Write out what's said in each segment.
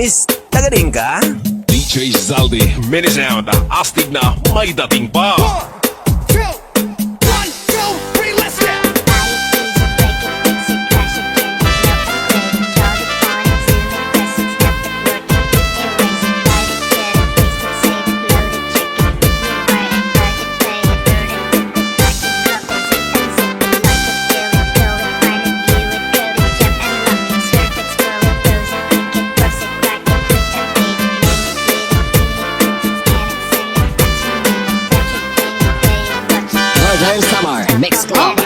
Miss, tagaling ka? DJ Zaldi, mini sound, astig na may dating pa. Northern Summer Mix Club.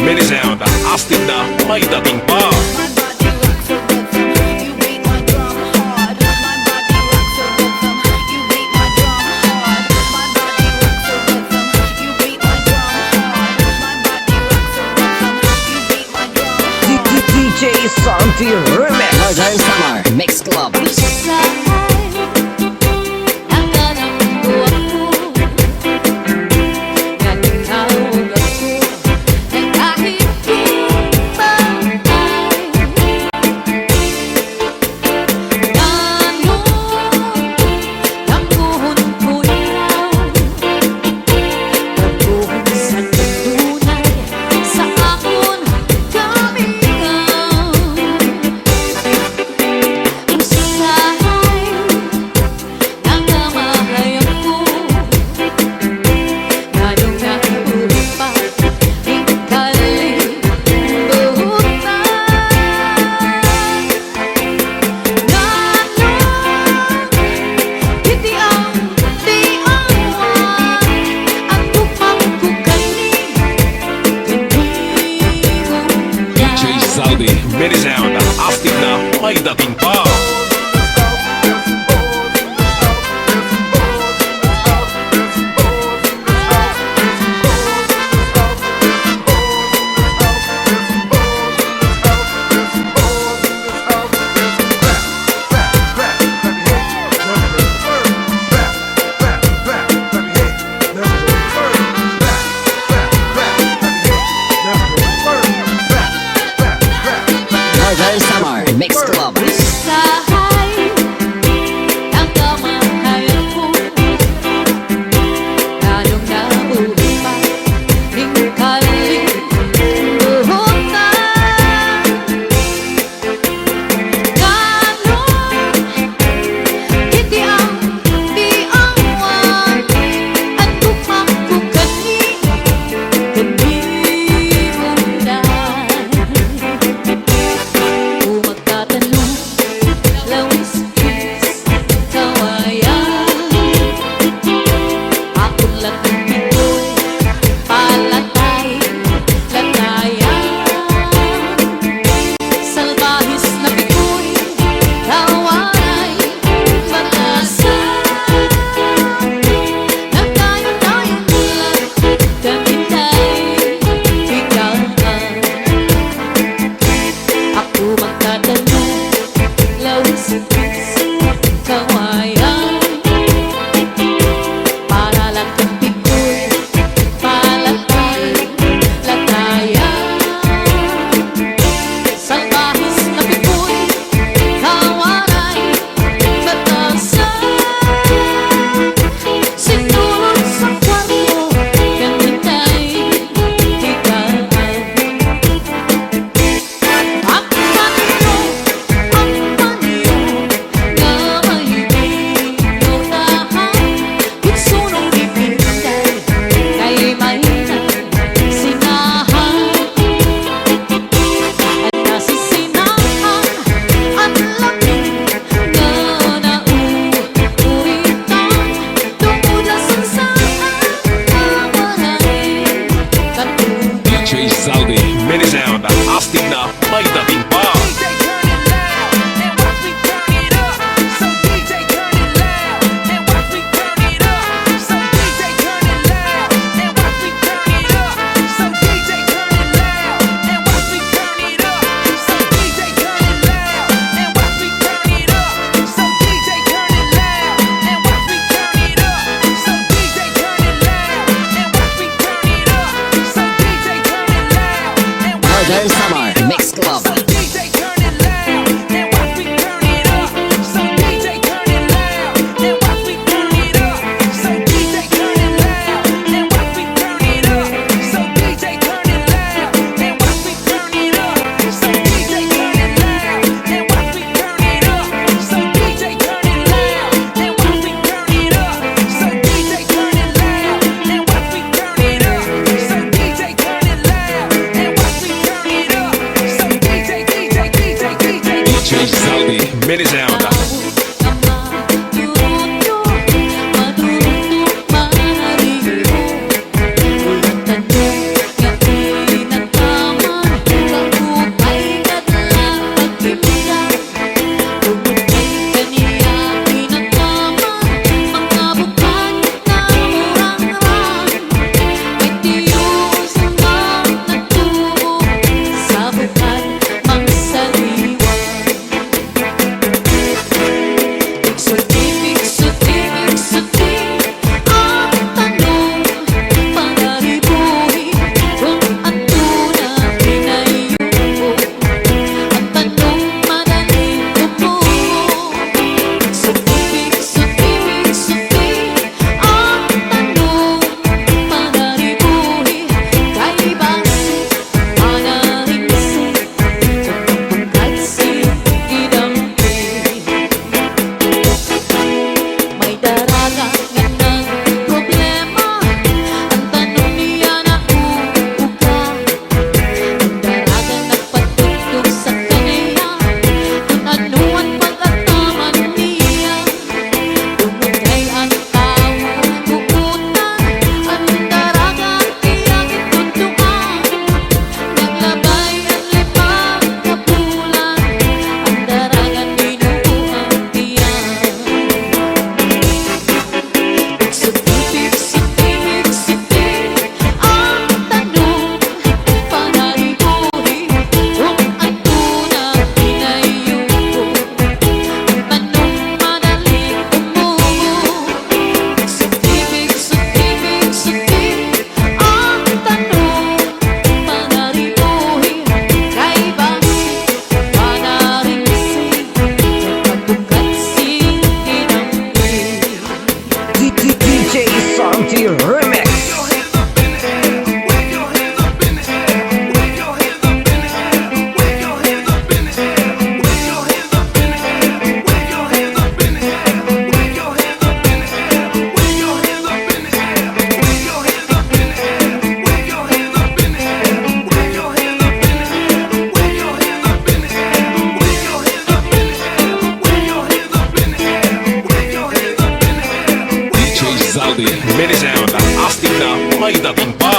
Mini sound, astig na may dating pa. DJ Santi Remix. Northern Summer Mix Club. Mini sound, astig na may dating pa. Northern Summer Mix Club. Magtatanong mini sound. DJ Santi Remix. Mini sound. Hastag na may dating pa.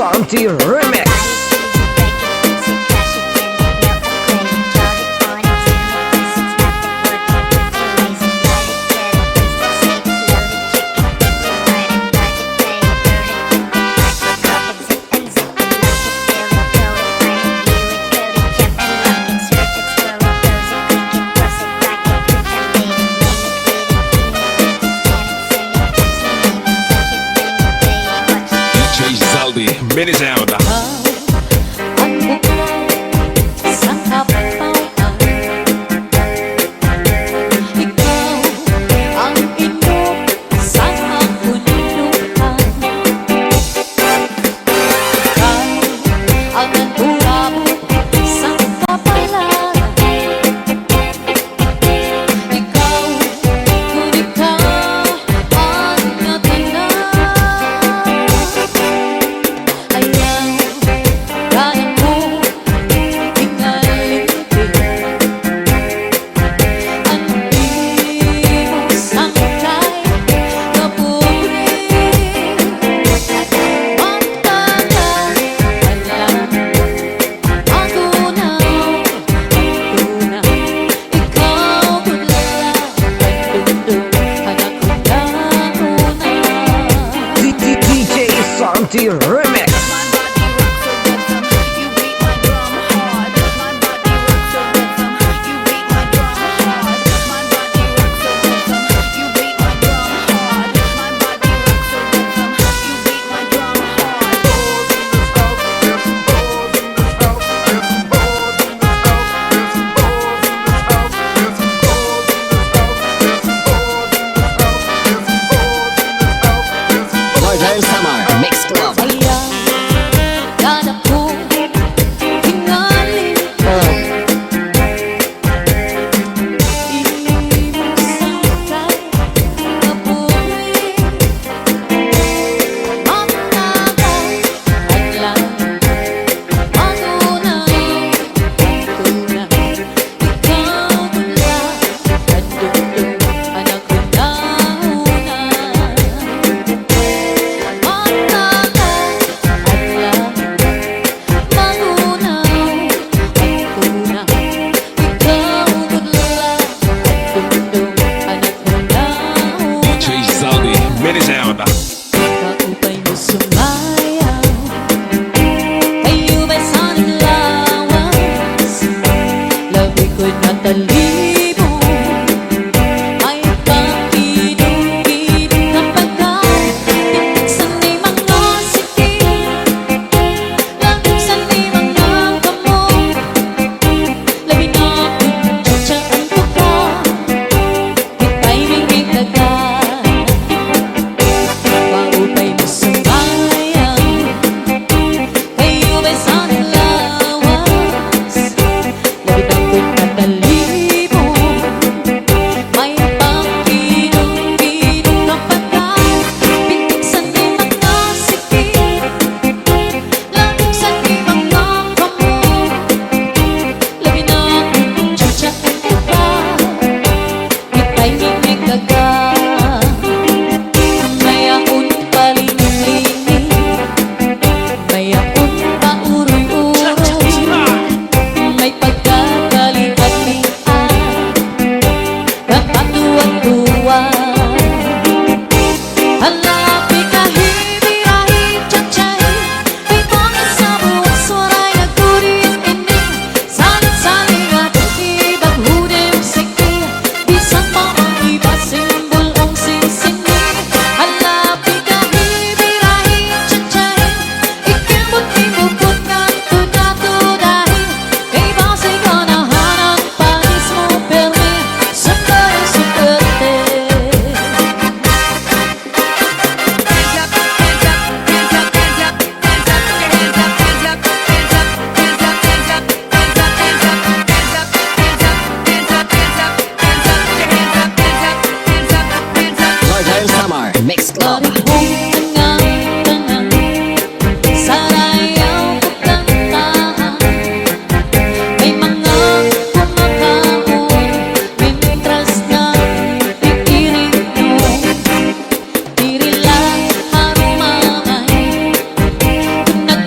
Santi Remix. DJ Zaldi, mini sound. Ang buklan sa kapautan, ikaw ang inog sa kapuninutan, ikaw ang nagulabot sa kapalaran, ikaw, ngunit ka ang natanan. Ayaw kaya mo tingalitin ang di mo sangkay na puri. Magtagal alam ako na ikaw tulala ang dundong anak ko na una. DJ Santi Remix. Northern Summer Mix Club. Sayang ganap ko tingalin ka. Di mo sangkay na puri. Magtagal at lang magunaw ko na ikaw mula at dundong anak ko na una. Magtagal at lang magunaw at una ikaw mula at dundong anak ko na una. DJ Zaldi, mini sound. Kaupay mo sumayaw, kayo ba'y sanang lawas? Labi ko'y natalimo, ay pakinong-kinong kapagkat sanay mga sikip, sanay mga kamot, labi na ako'y tsatsaan ko ka, ika'y mingitagan. Kaupay mo sumayaw, kayo ba'y sanang lawas? Labit ako'y natalimo, may pakinong-kinong kapagkat pintig sanay mga sikip, laging sanay mga kamot, labi na ako'y tsatsaan ko pa, ika'y mingitagan. May akong palingling, may akong pauroy-uroy, may pagkakalian-lian, kapatuan-tuwa. Halapi kahit-birahin, tsatsay, may mga sa buwang suwaray na kurin-ining, salit-saling at ibang hudim sige, bisan pa ang iba simbol ang sinsinin. Halapi kahit-birahin, tsatsay, ikimot-imukot ng tunatudahin, kay basay ka na hanang panis mo permi, sukay-sukate. Northern Summer Mix Club. Marihong tangang-tangang, sarayaw pagkantaan, may mga kumakaon, mintras na iirit mo, diri lang harumamay, kung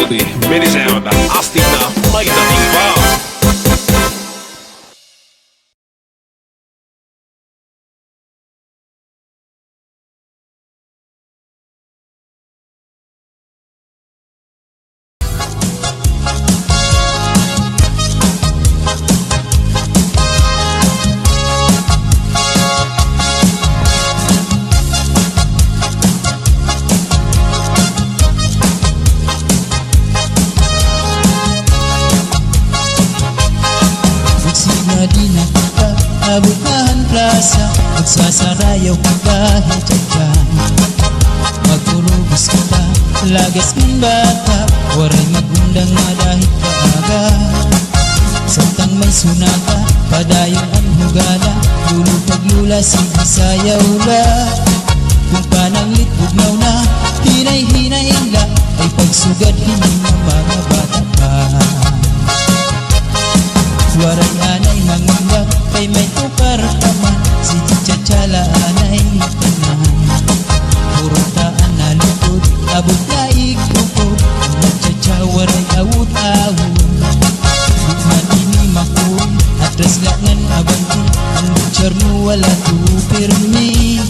Zaldi, minisound, astig na may dating pa. Magsinadina ka, abukahan plaza, magsasarayaw ka dahil dyan. Magturubos kita, lagas ng bata, waray magundang na dahil kaaga. Samtang may sunata, padayong ang hugala, lulupag lula, sige sayaw la. Kung pananglit bugnaw na, hinay-hinay la, ay pagsugad hindi ng mga bata pa. Waray anay mangunggap, kay may tukar kaman, si Chachala anay tanan. Purutaan na lupod, abot na ikupod, Chacha waray awud-awud. Bukman ini makun, atras langan abanti, ang butcher mo wala tupirmi.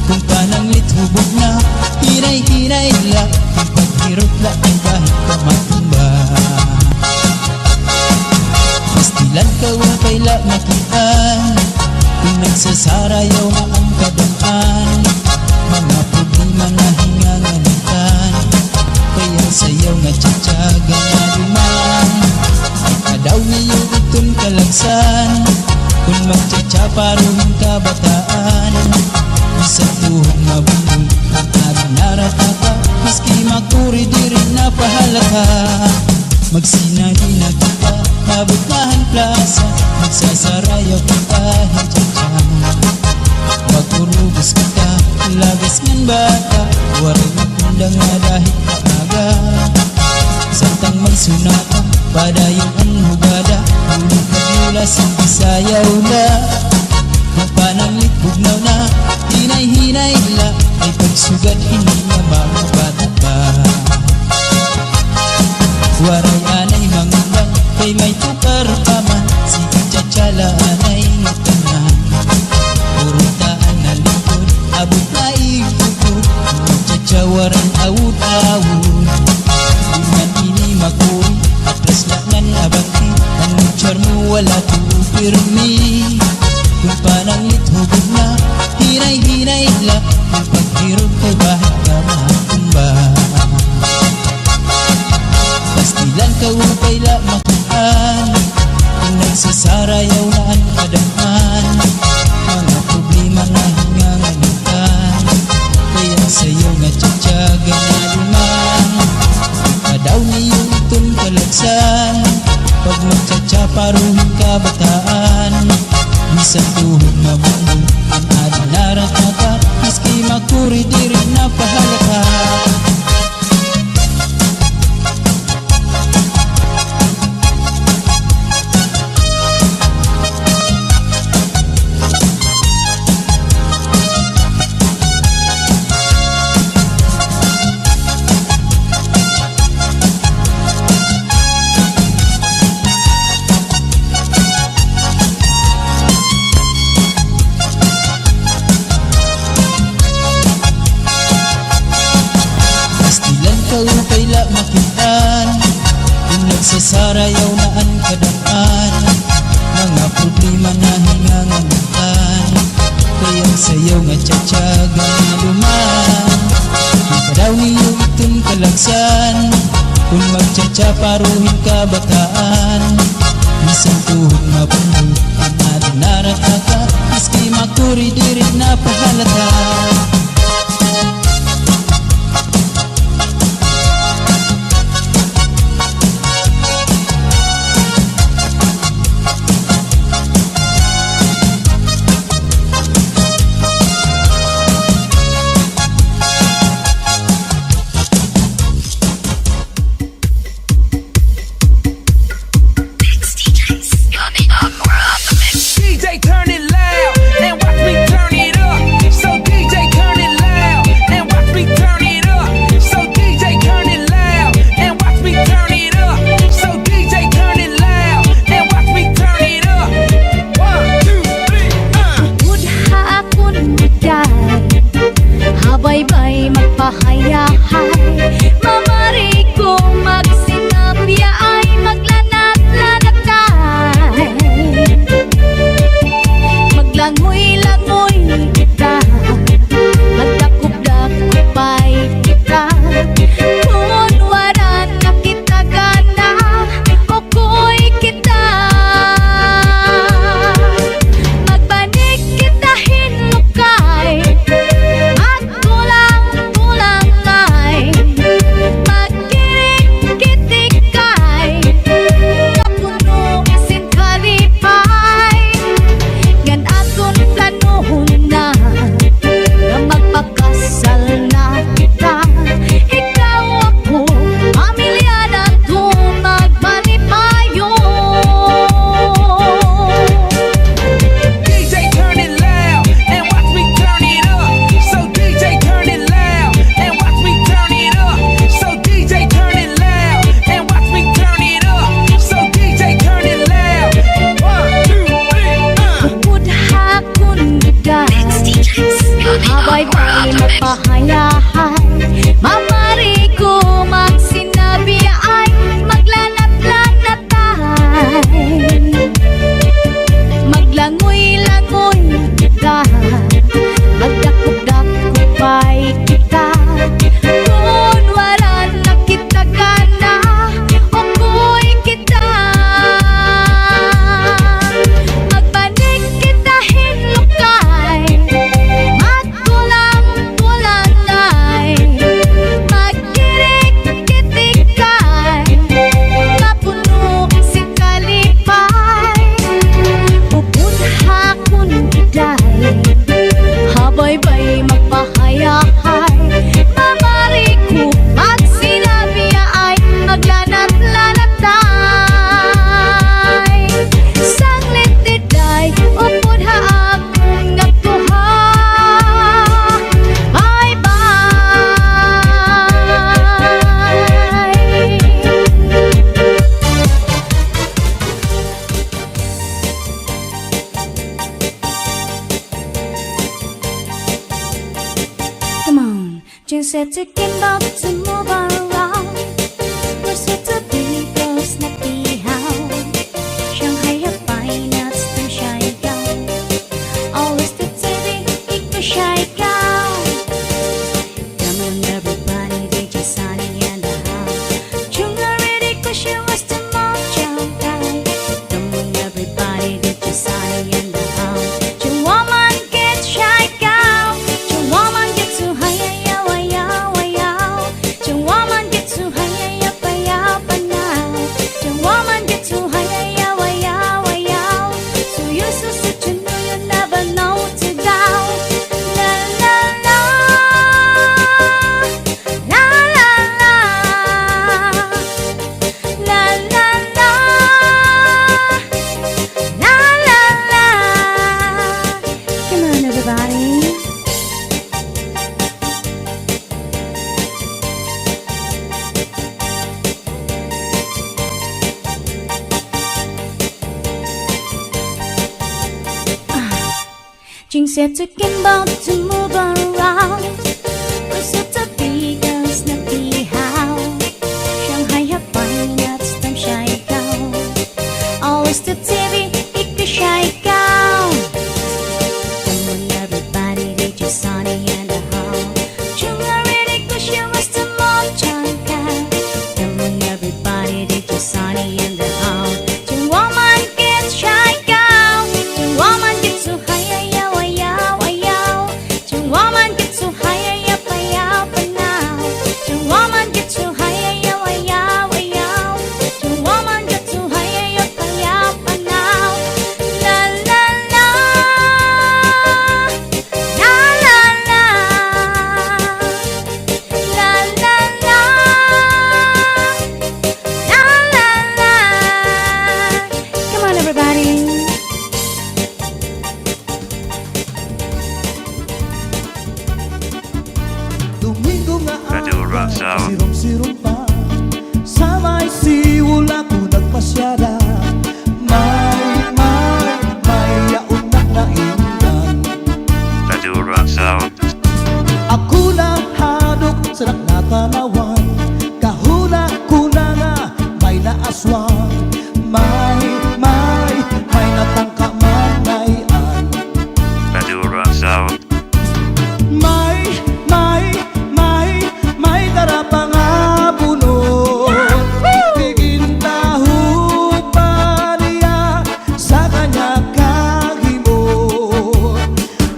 Kung pananglit hubog na, hinay-hinay la, kung paghirot la ay kahit kamatumba. Pastilan ka upay la makitaan, kung nagsasarayaw nga ang kadaan. Mga problema na hingangalitan, kaya sayaw nga tsatsaga na duman. Ikadaw niyo itong kalagsan, kung magtsatsa paruhin kabataan. Isang tuhog mabundol, ang ating narataka, maski makuri di rin napahalata. Magsinadi na kita, mabutahan plaza, magsasarayaw kita hijadyan. Magturubos kita, lagas ng bata, waray magundang na dahil kaaga. Samtang may sunata, padayong ang hugada, hulog kagula, sige sayaw la. Kung pananglit bugnaw na, hinay-hinay la, ay pagsugad hindi na mga bata pa. Waray anay mangunggap, kay may tukar kaman, si Chachala anay tanan. Purutaan na likod, abot na ikupod, Chacha waray awud-awud. Bukman ini makuri, atras langan abanti, ang butcher mo wala tupirmi. Kung pananglit hubog na, hinay-hinay la, kung paghirog kay bahit ka matumba. Pastilan ka upay la makitaan, kung nagsasarayaw na ang kadaan. Mga problema na hingangalitan, kaya sayo nga tsatsaga na duman. Ikadaw niyo itong kalagsan, pag magtsatsa paruhin kabataan. Isang tuhog mabundol, ang ating narataka, maski makuri di rin napahalata. Upay la makitaan, kung nagsasarayaw na ang kadaan. Mga problema na hingangalitan, kaya sayaw nga tsatsaga na duman. Ikadaw niyo itong kalagsan, kung magtsatsa paruhin kabataan. Isang tuhog mabundol, ang ating narataka, maski makuri di rin napahalata. DJ turn it loud and watch me turn it up. So DJ turn said to Kimbo to move around. Was it the Beatles na ihaw? Shanghai Pines na siya ikaw. Always the TV, ikaw siya ikaw. Come on everybody, DJ Sunny and the house. Junglery ko siya was the mojo guy. Come on everybody, DJ Sunny and the house. Your woman get shy cow. Your woman get too high, yeah, yeah, yeah. Your woman get too high, yeah, yeah, now. Your woman get too high, yeah, yeah, yeah. So you so sit you know you never know to go. La la la, la la la, la la la, la la la. Come on, everybody. Jing said to Kimbo to move around. Was it the Beatles na ihaw? Shanghai Pines na siya ikaw. Always the TV, ikaw siya ikaw. Come on everybody, DJ Sunny and the house. Junglery ko siya was the mojo guy. Come on everybody, DJ Sunny and the house. Your woman gets shy cow. Your woman gets too high, yeah, yeah, yeah. Your woman gets too high, yeah, yeah, now. Your woman gets too high, yeah, yeah, yeah. Your woman gets too high, yeah, yeah, now. La la la, la la la, la la la, la la la. Come on, everybody. Domingo nga araw, sirong-sirong pa. Sa may siwul ako nagpasyada. May yaunak na indan. Ako na hadok sa nakatanawan. Kahuna ko na nga may naaswang. May natangka manayan. May darapa nga bunot. Tigintahu pa niya sa kanya kahimot.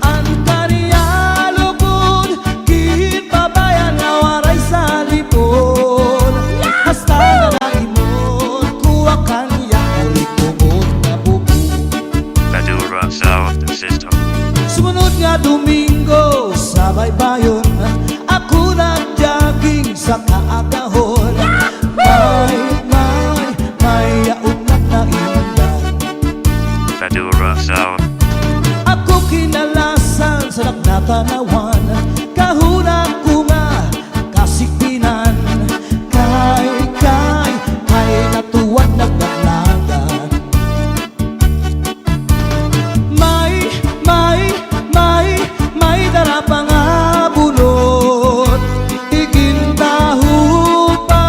Ang kaniya lubod, kinpabayan na waray sa lipod. Hastag na imot, kuha kanya ulikumot na bubu. Sumunod nga Domingo sa baybayon, ako nag-jogging sa kaagahon. May yaunak na indan. Ako kinalasan sa nakatanawan. Kahuna ko nga kasikpinan. Kay natuwad nagdaglagan. May darapa nga bunot. Tigintahu pa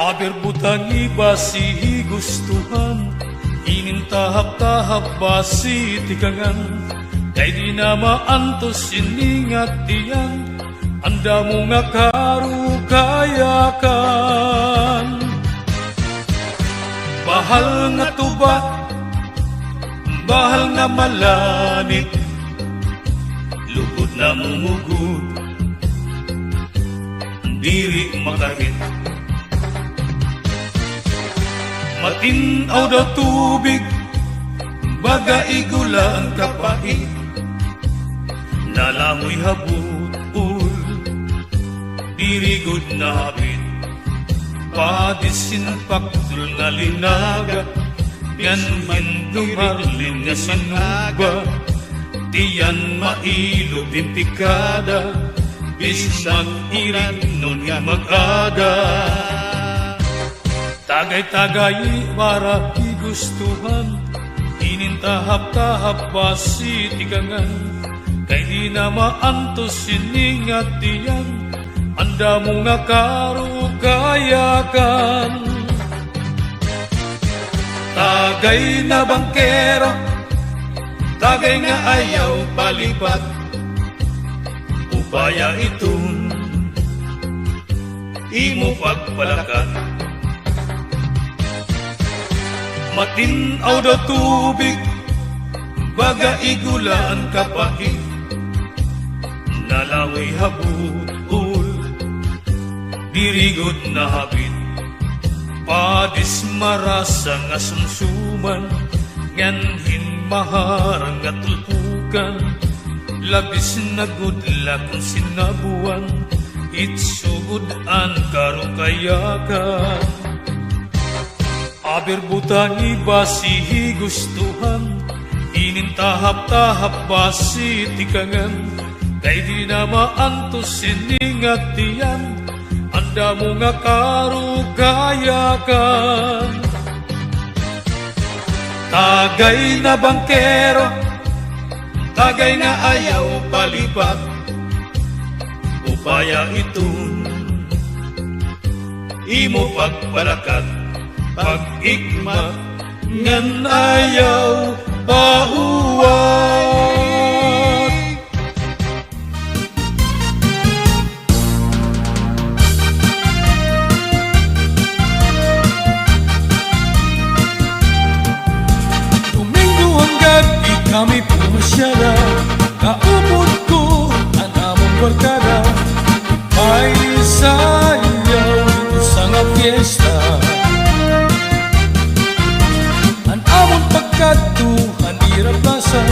Aber butang iba si gustuhan, inintahap-tahap ba si tikangan, kay di na maantos siningat tiyan, anda mo nga karukayakan. Bahal nga tuba, bahal nga malanit, lugod na mumugod, diri makarit. Matinaw daw tubig, baga igula ang kapait, nalangoy habut-ul, dirigod na habit. Padisinpaktul nga linaga, yan hindumarlin nga sinuba, tiyan mailo pimpikada, bisag irin nun nga mag-ada. Tagay-tagay para igustuhan, inintahap-tahap ba si tikangan, kay di na maantos siningat tiyan, anda mo nga karukayakan. Tagay na bangkero, tagay nga ayaw palipat, upaya itong imo pagpalakat. Matinaw daw tubig, baga igula ang kapait, nalaway habut-ul, dirigod na habit. Padis marasa nga sumsuman, ngan hinmaharang nga tulpukan, labis na gudla kung sinabuan, itsugod ang karukayakan. Aber butang iba si gustuhan, inintahap-tahap ba si tikangan, kay di na maantos siningat tiyan, anda mo nga karukayakan. Tagay na bangkero, tagay na ayaw palipat, upaya itong imo pagpalakat. Pag-ikma ngan ayaw pauwat. Domingo ang gabi kami pumasyala, kaupod ko ang among barkada, ay sayaw dito sa nga fiesta. Pagkatuhan di raplasan,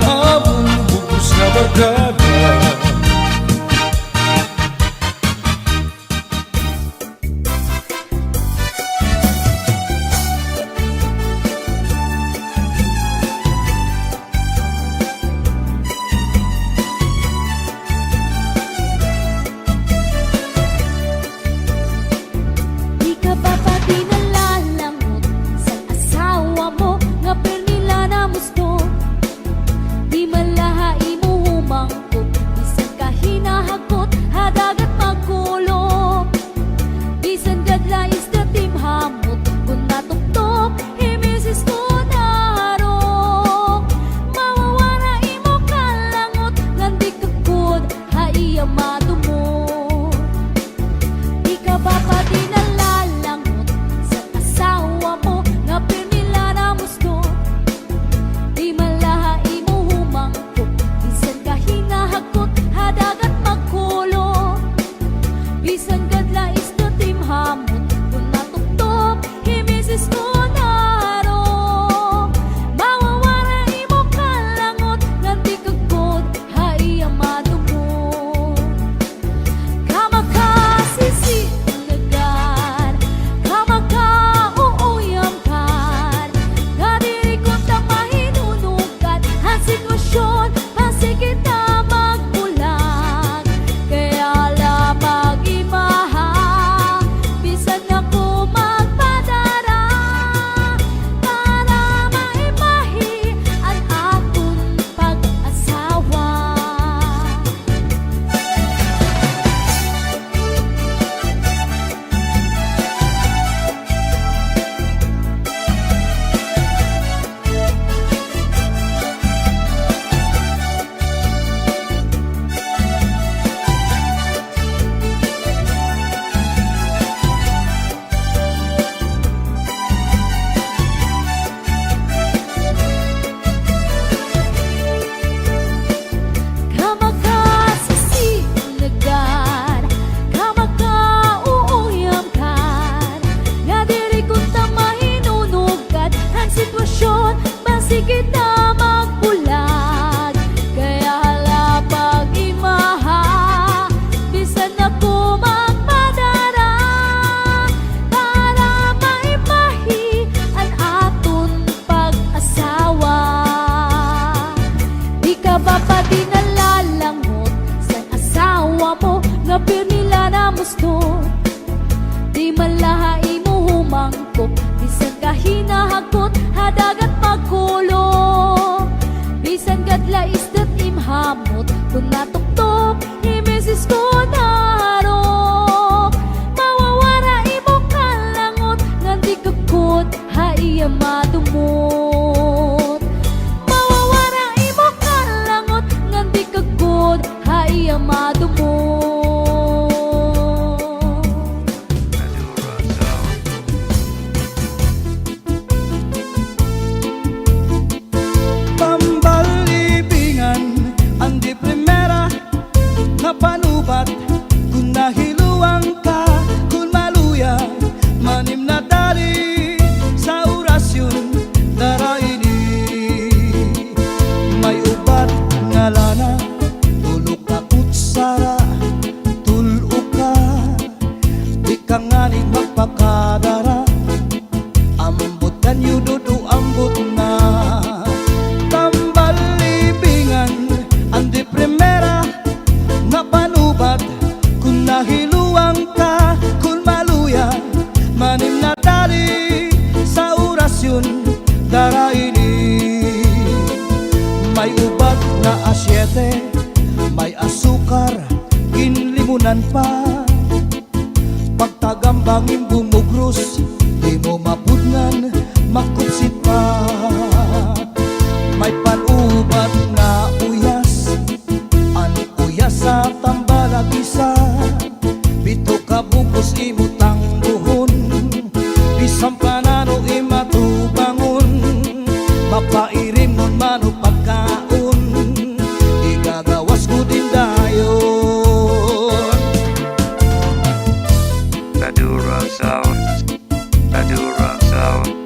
ang among bugos na barkada. Di ka ba pati nalalangot sa asawa mo nga pernila na musto? Di malahay mo humangkot, bisan ka hinahakot, hadagat magkulo. Bisan gadlais na timhamot, kung natuktok, himisis ko narok. Mawawara imo kalangot, ngandi kagod, haiya madumot. Di ka ba pati nalalangot sa asawa mo nga pernila na musto? Di malahay mo humangkot, bisan ka hinahakot, hadagat magkulo. Bisan gadlais na timhamot, kung natuktok, himisis ko narok. Mawawara imo kalangot, ngandi kagod, haiya madumot. Kamakasisinagan, kamakauuyamkan, nga diri ko ta mahinunugan, ang sitwasyon pasigit na magbulag. Kaya lamang imaha, bisan ako magpadara, para maimahi ang akong pag-asawa. Kamakasisinagan, kamakauuyamkan, nga diri ko ta mahinunugan, ang sitwasyon masigit na magbulag. Kaya halapag imaha, bisan ako magpadara, para maimahi ang aton pag-asawa. Di ka ba pati nalalangot sa asawa mo nga pernila na musto? Di malahay mo humangkot, bisan ka hinahakot, hadagat magkulo. Bisan gadlais dat imhamot, kung natuktok, himisis ko narok. Mawawara imo kalangot, ngandi kagod, haiya madumot. Mawawara imo kalangot, ngandi kagod, haiya madumot. Pambalibingan ang di primera na panubat, kung nahiluang ka, kung maluya, manim na dali sa orasyon daraini. May ubat nga lana, tulog ka kutsara, tulo ka, di ka nga ni magpakadara, ambot kanyo dudu ambot na. Tambalibingan ang di primera na panubat, kung nahiluang ka, kung maluya, manim na dali sa orasyon daraini. May ubat na asyete, may asukar, ginlimunan pa, pagtagambangin bumugros, di mo mapudnan, makupsit pa. May panubat na uyas, an uyas sa tambalagisa, bito ka bugos imutang buhon, bisang panano imatubangon, mapairim nun mano pagkaon, igagawas ko din dayon. Badura sound, Badura sound.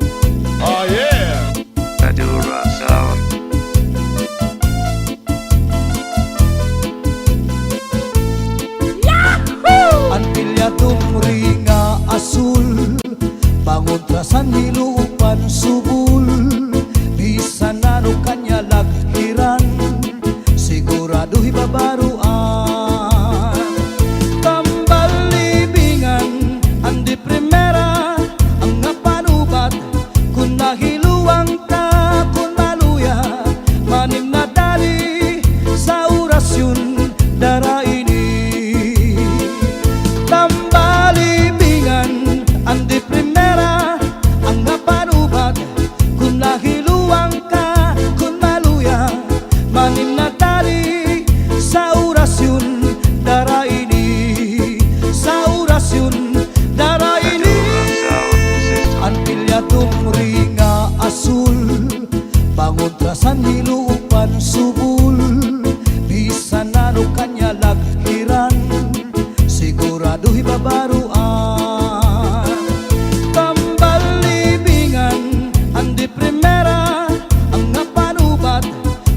asul, panguntrasan hilupan subul, bisan ano kanya laghiran, siguradu'y babaruan. Tambal libingan, andi primera, ang panubat, kung nahiluang ka, kung maluya, manim na dali, sa orasyon, dara ini. Tambalibingan, andi primera, ang panubat, kung nahiluang ka, kung maluya, manim na dali, sa orasyon, dara ini. Sa orasyon, dara ini. Ang pilyatong ringa asul, panguntrasan hilupan subul, bisan ano kanya laghiran, siguradu'y babaruan. Tambal libingan, andi primera, ang panubat,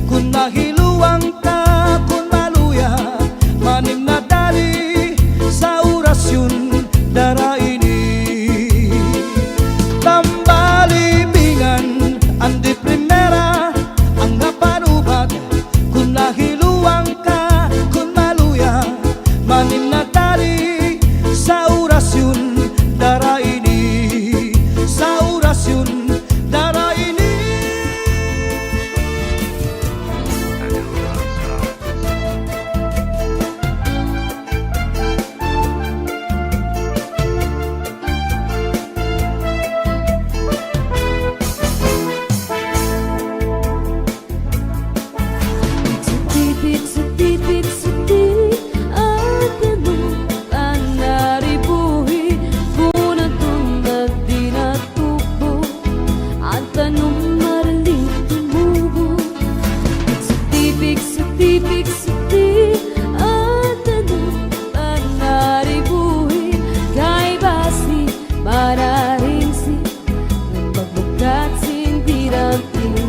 kung nahiluang ka, kung maluya, manim na dali, sa orasyon, dara ini. Tambalibingan, andi primera, ang panubat, kung nahiluang ka, kung maluya, manim na dali, sa orasyon, dara ini. Sa orasyon, dara ini. Setipik, setipik, setipik, at ganun ang naribuhi, punang tunad di natubo, ang tanong maraling tumubo. Setipik, setipik, setipik, at ganun ang naribuhi, kay basi mararingsi, ng pagbukat sindirantin.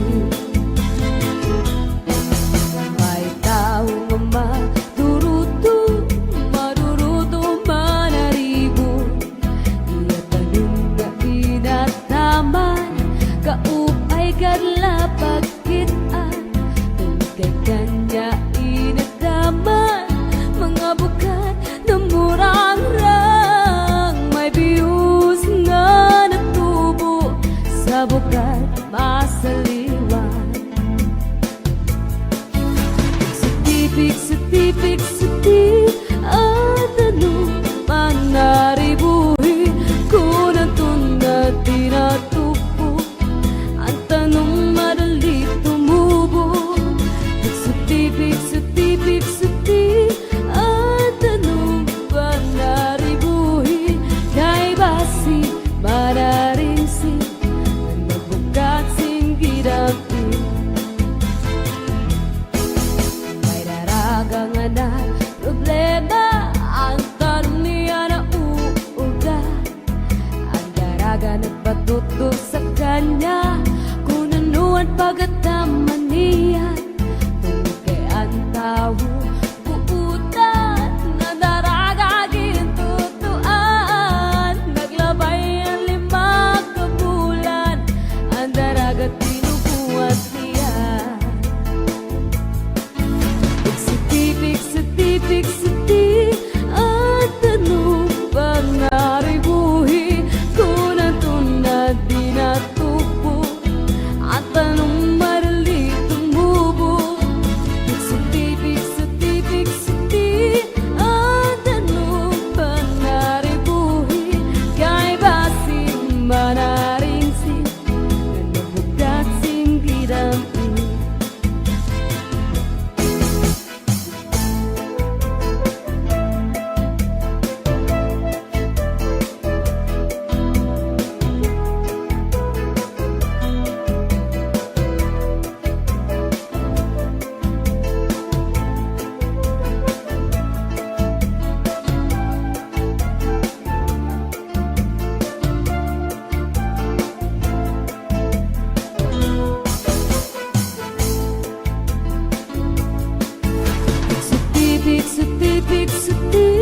May taong maduruto, maduruto manaribo, iyatanong na inataman, kaupay karla pagkitaan, kay kanya inataman, mga bukat na murang-rang, may biyus nga natubo, sa bukat masaliwan. Setipik, setipik, setipik, at ano man naribuhi, kung ang tunad di natubo, ang tanong madali tumubo. Setipik, setipik, setipik, at ano man naribuhi, kay basi mararingsi, ang nagbukat singgidapin. May daragang na problema, ang tanong niya na uuga, ang daraga nagpatuto sa kanya, kung ano ang pagkataman niya, tumikay ang tao, buutan, na daraga gintutuan, naglabay ang 5 kabulan, ang daraga tinubuhat niya. Setipik, setipik, setipik, at ano bang naribuhi, kung ang tunad di natubo, at anong marali tumubo. Setipik, setipik, setipik, at ano bang naribuhi, kay basi manaringsi, na nabukat singgidampi. Setipik, setipik, setipik,